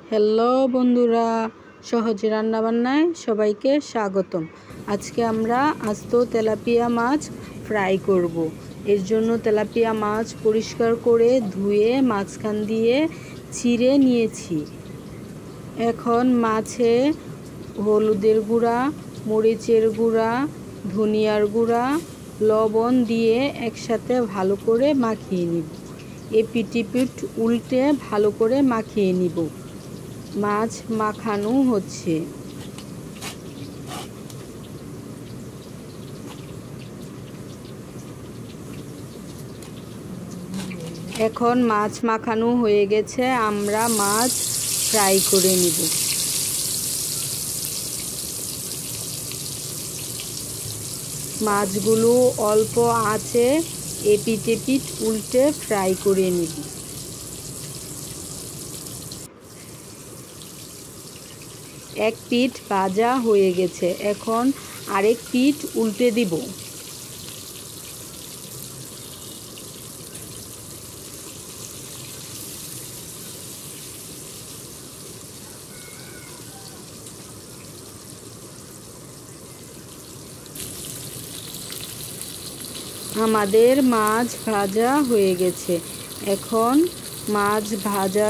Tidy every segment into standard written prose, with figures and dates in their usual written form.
Hello বন্ধুরা, সহজ রান্নাবান্নায় সবাইকে স্বাগতম। আজকে আমরা আস্ত তেলাপিয়া মাছ ফ্রাই করব। এর জন্য তেলাপিয়া মাছ পরিষ্কার করে ধুয়ে মাঝখান দিয়ে ছিঁড়ে নিয়েছি। এখন মাছে হলুদের গুঁড়া, মরিচের গুঁড়া, ধনিয়ার গুঁড়া, লবণ দিয়ে একসাথে ভালো করে মাখিয়ে নিব। এপিট উল্টে ভালো করে মাখিয়ে নিব। মাছ মাখানো হচ্ছে। এখন মাছ মাখানো হয়ে গেছে, আমরা মাছ ফ্রাই করে নিব। মাছগুলো অল্প আঁচে এপিট উল্টে ফ্রাই করে নিব। এক পিঠ ভাজা হয়ে গেছে, এখন আরেক পিঠ উল্টে দিব। আমাদের মাছ ভাজা হয়ে গেছে। এখন মাছ ভাজা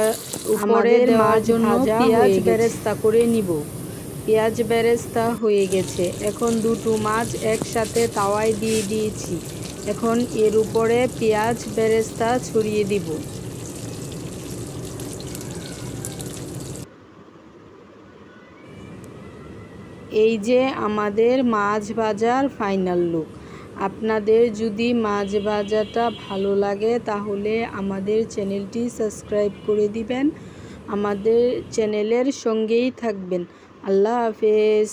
উপরে দেওয়ার জন্য পেঁয়াজ বেরেস্তা করে নিব। পেঁয়াজ বেরেস্তা হয়ে গেছে। এখন দুটো মাছ একসাথে তাওয়ায় দিয়ে দিয়েছি। এখন এর উপরে পেঁয়াজ বেরেস্তা ছড়িয়ে দিব। এই যে আমাদের মাছ ভাজার ফাইনাল লুক। আপনাদের যদি মাছ ভাজাটা ভালো লাগে তাহলে আমাদের চ্যানেলটি সাবস্ক্রাইব করে দিবেন। আমাদের চ্যানেলের সঙ্গেই থাকবেন। আল্লাহ হাফেজ।